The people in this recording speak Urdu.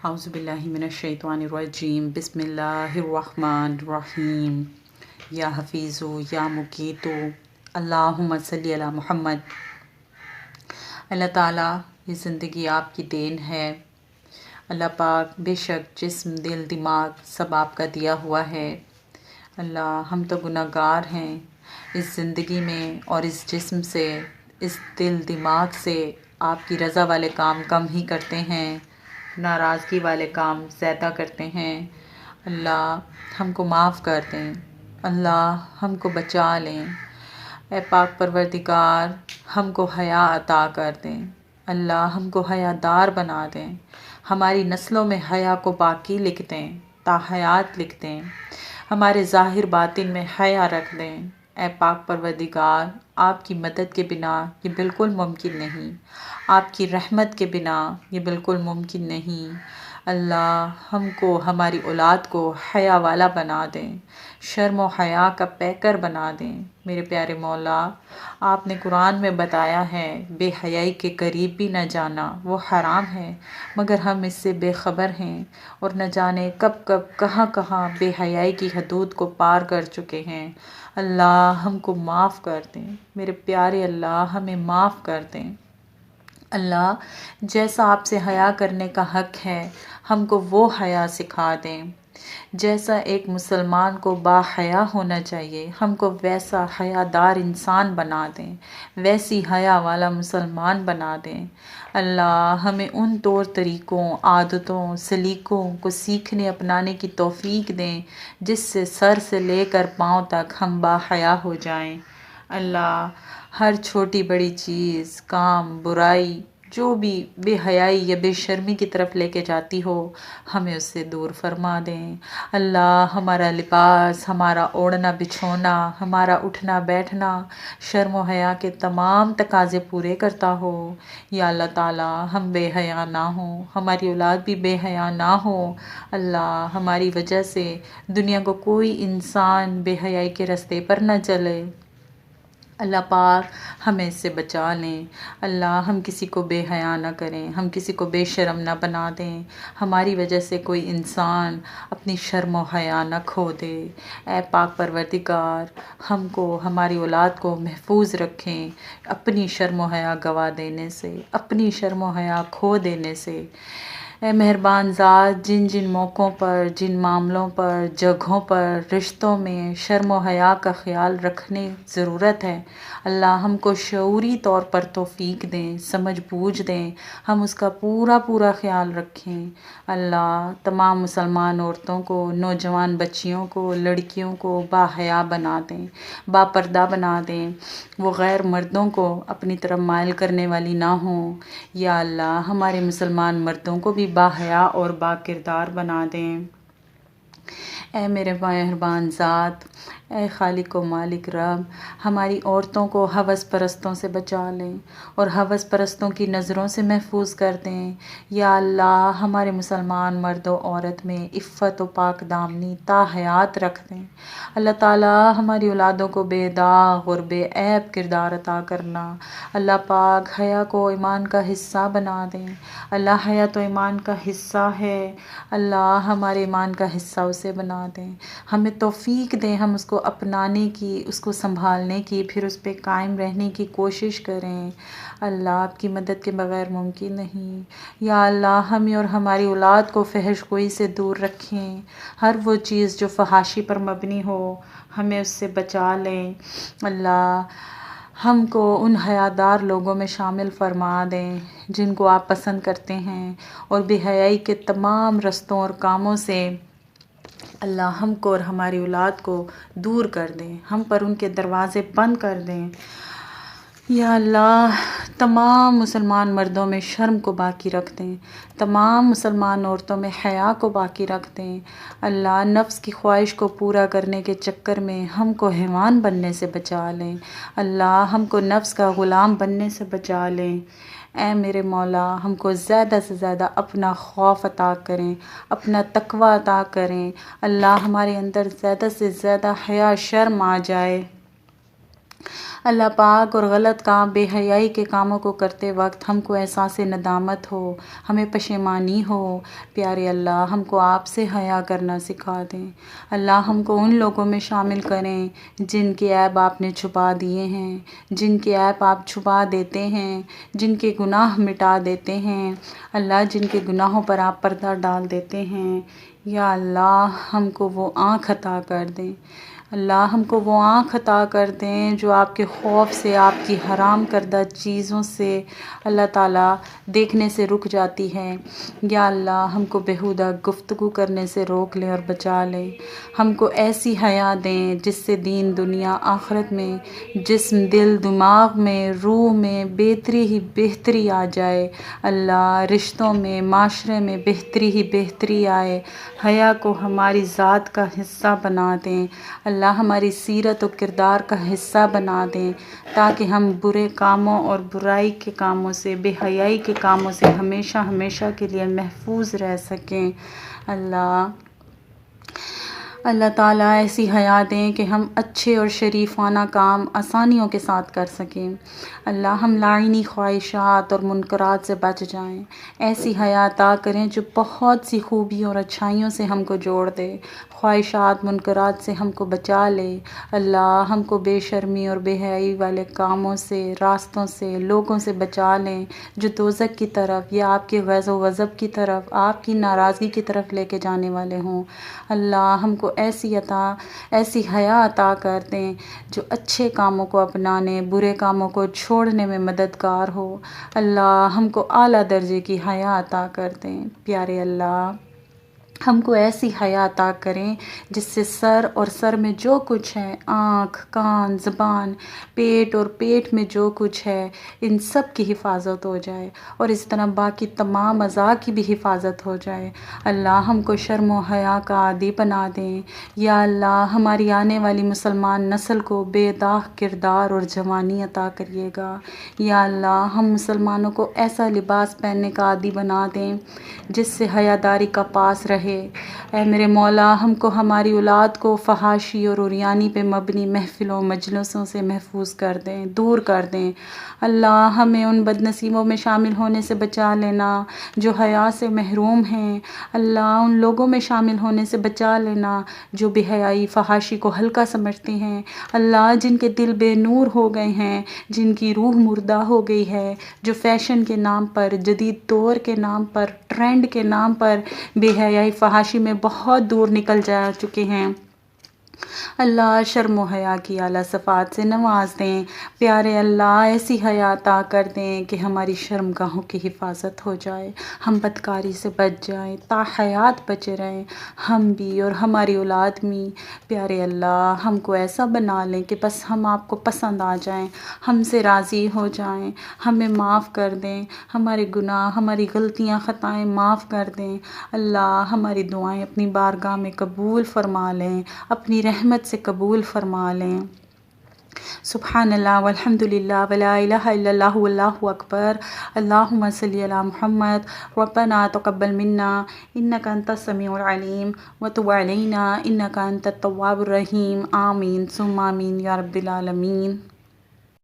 اعوذ باللہ من الشیطان الرجیم بسم اللہ الرحمن الرحیم یا حفیظو یا مقیتو اللہم صلی علی محمد۔ اللہ تعالیٰ یہ زندگی آپ کی دین ہے۔ اللہ پاک بے شک جسم دل دماغ سب آپ کا دیا ہوا ہے۔ اللہ ہم تو گناہ گار ہیں، اس زندگی میں اور اس جسم سے اس دل دماغ سے آپ کی رضا والے کام کم ہی کرتے ہیں، ناراضگی والے کام زیادہ کرتے ہیں۔ اللہ ہم کو معاف کر دیں، اللہ ہم کو بچا لیں۔ اے پاک پروردگار ہم کو حیا عطا کر دیں، اللہ ہم کو حیا دار بنا دیں، ہماری نسلوں میں حیا کو باقی لکھ دیں، تا حیات لکھ دیں، ہمارے ظاہر باطن میں حیا رکھ دیں۔ اے پاک پروردگار آپ کی مدد کے بنا یہ بالکل ممکن نہیں، آپ کی رحمت کے بنا یہ بالکل ممکن نہیں۔ اللہ ہم کو ہماری اولاد کو حیا والا بنا دیں، شرم و حیا کا پیکر بنا دیں۔ میرے پیارے مولا آپ نے قرآن میں بتایا ہے بے حیائی کے قریب بھی نہ جانا، وہ حرام ہے، مگر ہم اس سے بے خبر ہیں اور نہ جانے کب کب کہاں کہاں بے حیائی کی حدود کو پار کر چکے ہیں۔ اللہ ہم کو معاف کر دیں، میرے پیارے اللہ ہمیں معاف کر دیں۔ اللہ جیسا آپ سے حیا کرنے کا حق ہے ہم کو وہ حیا سکھا دیں، جیسا ایک مسلمان کو با حیا ہونا چاہیے ہم کو ویسا حیا دار انسان بنا دیں، ویسی حیا والا مسلمان بنا دیں۔ اللہ ہمیں ان طور طریقوں عادتوں سلیقوں کو سیکھنے اپنانے کی توفیق دیں جس سے سر سے لے کر پاؤں تک ہم با حیا ہو جائیں۔ اللہ ہر چھوٹی بڑی چیز کام برائی جو بھی بے حیائی یا بے شرمی کی طرف لے کے جاتی ہو ہمیں اس سے دور فرما دیں۔ اللہ ہمارا لباس، ہمارا اوڑھنا بچھونا، ہمارا اٹھنا بیٹھنا شرم و حیا کے تمام تقاضے پورے کرتا ہو۔ یا اللہ تعالیٰ ہم بے حیا نہ ہوں، ہماری اولاد بھی بے حیا نہ ہو۔ اللہ ہماری وجہ سے دنیا کو کوئی انسان بے حیائی کے راستے پر نہ چلے۔ اللہ پاک ہمیں اس سے بچا لیں۔ اللہ ہم کسی کو بے حیا نہ کریں، ہم کسی کو بے شرم نہ بنا دیں، ہماری وجہ سے کوئی انسان اپنی شرم و حیا نہ کھو دے۔ اے پاک پروردگار ہم کو ہماری اولاد کو محفوظ رکھیں اپنی شرم و حیا گوا دینے سے، اپنی شرم و حیا کھو دینے سے۔ اے مہربان ذات جن جن موقعوں پر، جن معاملوں پر، جگہوں پر، رشتوں میں شرم و حیا کا خیال رکھنے ضرورت ہے، اللہ ہم کو شعوری طور پر توفیق دیں، سمجھ بوجھ دیں، ہم اس کا پورا پورا خیال رکھیں۔ اللہ تمام مسلمان عورتوں کو، نوجوان بچیوں کو، لڑکیوں کو با حیا بنا دیں، با پردہ بنا دیں، وہ غیر مردوں کو اپنی طرف مائل کرنے والی نہ ہوں۔ یا اللہ ہمارے مسلمان مردوں کو بھی با حیا اور با کردار بنا دیں۔ اے میرے مہربان ذات، اے خالق و مالک رب ہماری عورتوں کو ہوس پرستوں سے بچا لیں اور ہوس پرستوں کی نظروں سے محفوظ کر دیں۔ یا اللہ ہمارے مسلمان مرد و عورت میں عفت و پاک دامنی تا حیات رکھ دیں۔ اللہ تعالیٰ ہماری اولادوں کو بے داغ اور بے عیب کردار عطا کرنا۔ اللہ پاک حیا کو ایمان کا حصہ بنا دیں۔ اللہ حیا تو ایمان کا حصہ ہے، اللہ ہمارے ایمان کا حصہ اسے بنا دیں، ہمیں توفیق دیں ہم اس کو اپنانے کی، اس کو سنبھالنے کی، پھر اس پہ قائم رہنے کی کوشش کریں۔ اللہ آپ کی مدد کے بغیر ممکن نہیں۔ یا اللہ ہمیں اور ہماری اولاد کو فحش گوئی سے دور رکھیں، ہر وہ چیز جو فحاشی پر مبنی ہو ہمیں اس سے بچا لیں۔ اللہ ہم کو ان حیادار لوگوں میں شامل فرما دیں جن کو آپ پسند کرتے ہیں، اور بے حیائی کے تمام رستوں اور کاموں سے اللہ ہم کو اور ہماری اولاد کو دور کر دیں، ہم پر ان کے دروازے بند کر دیں۔ یا اللہ تمام مسلمان مردوں میں شرم کو باقی رکھ دیں، تمام مسلمان عورتوں میں حیا کو باقی رکھ دیں۔ اللہ نفس کی خواہش کو پورا کرنے کے چکر میں ہم کو حیوان بننے سے بچا لیں، اللہ ہم کو نفس کا غلام بننے سے بچا لیں۔ اے میرے مولا ہم کو زیادہ سے زیادہ اپنا خوف عطا کریں، اپنا تقوی عطا کریں۔ اللہ ہمارے اندر زیادہ سے زیادہ حیا شرم آ جائے، اللہ پاک اور غلط کام بے حیائی کے کاموں کو کرتے وقت ہم کو احساس ندامت ہو، ہمیں پشیمانی ہو، پیارے اللہ ہم کو آپ سے حیا کرنا سکھا دیں۔ اللہ ہم کو ان لوگوں میں شامل کریں جن کے عیب آپ نے چھپا دیے ہیں، جن کے عیب آپ چھپا دیتے ہیں، جن کے گناہ مٹا دیتے ہیں، اللہ جن کے گناہوں پر آپ پردہ ڈال دیتے ہیں۔ یا اللہ ہم کو وہ آنکھ عطا کر دیں، اللہ ہم کو وہ آنکھ عطا کر دیں جو آپ کے خوف سے، آپ کی حرام کردہ چیزوں سے اللہ تعالیٰ دیکھنے سے رک جاتی ہے۔ یا اللہ ہم کو بیہودہ گفتگو کرنے سے روک لے اور بچا لے، ہم کو ایسی حیا دیں جس سے دین دنیا آخرت میں جسم دل دماغ میں روح میں بہتری ہی بہتری آ جائے، اللہ رشتوں میں معاشرے میں بہتری ہی بہتری آئے، حیا کو ہماری ذات کا حصہ بنا دیں، اللہ ہماری سیرت و کردار کا حصہ بنا دیں تاکہ ہم برے کاموں اور برائی کے کاموں سے، بے حیائی کے کاموں سے ہمیشہ ہمیشہ کے لیے محفوظ رہ سکیں۔ اللہ تعالیٰ ایسی حیا دیں کہ ہم اچھے اور شریفانہ کام آسانیوں کے ساتھ کر سکیں، اللہ ہم لاعنی خواہشات اور منکرات سے بچ جائیں، ایسی حیا عطا کریں جو بہت سی خوبیوں اور اچھائیوں سے ہم کو جوڑ دے، خواہشات منکرات سے ہم کو بچا لے، اللہ ہم کو بے شرمی اور بے حیائی والے کاموں سے، راستوں سے، لوگوں سے بچا لیں جو دوزخ کی طرف یا آپ کے غضب و غضب کی طرف، آپ کی ناراضگی کی طرف لے کے جانے والے ہوں۔ اللہ ہم کو ایسی حیا عطا کر دیں جو اچھے کاموں کو اپنانے، برے کاموں کو چھوڑنے میں مددگار ہو، اللہ ہم کو اعلیٰ درجے کی حیا عطا کر دیں۔ پیارے اللہ ہم کو ایسی حیا عطا کریں جس سے سر اور سر میں جو کچھ ہے، آنکھ، کان، زبان، پیٹ اور پیٹ میں جو کچھ ہے، ان سب کی حفاظت ہو جائے اور اس طرح باقی تمام اعضاء کی بھی حفاظت ہو جائے۔ اللہ ہم کو شرم و حیا کا عادی بنا دیں۔ یا اللہ ہماری آنے والی مسلمان نسل کو بے داغ کردار اور جوانی عطا کریے گا۔ یا اللہ ہم مسلمانوں کو ایسا لباس پہننے کا عادی بنا دیں جس سے حیاداری کا پاس رہے۔ اے میرے مولا ہم کو، ہماری اولاد کو فحاشی اور عریانی پہ مبنی محفلوں مجلسوں سے محفوظ کر دیں، دور کر دیں۔ اللہ ہمیں ان بد نصیبوں میں شامل ہونے سے بچا لینا جو حیا سے محروم ہیں، اللہ ان لوگوں میں شامل ہونے سے بچا لینا جو بے حیائی فحاشی کو ہلکا سمجھتے ہیں، اللہ جن کے دل بے نور ہو گئے ہیں، جن کی روح مردہ ہو گئی ہے، جو فیشن کے نام پر، جدید دور کے نام پر، ٹرینڈ کے نام پر بے حیائی فحاشی میں بہت دور نکل جا چکے ہیں، اللہ شرم و حیا کی اعلیٰ صفات سے نواز دیں۔ پیارے اللہ ایسی حیا عطا کر دیں کہ ہماری شرم گاہوں کی حفاظت ہو جائے، ہم بدکاری سے بچ جائیں، تا حیات بچے رہیں ہم بھی اور ہماری اولاد بھی۔ پیارے اللہ ہم کو ایسا بنا لیں کہ بس ہم آپ کو پسند آ جائیں، ہم سے راضی ہو جائیں، ہمیں معاف کر دیں، ہمارے گناہ، ہماری غلطیاں خطائیں معاف کر دیں، اللہ ہماری دعائیں اپنی بارگاہ میں قبول فرما لیں، اپنی رحمت سے قبول فرما لیں۔ سبحان اللہ والحمد للہ ولا الہ الا اللہ واللہ اکبر۔ اللہم صلی علی محمد۔ ربنا تقبل منا انک انت السمیع العلیم وتب علینا انک انت التواب الرحیم۔ آمین ثم آمین یا رب العالمین۔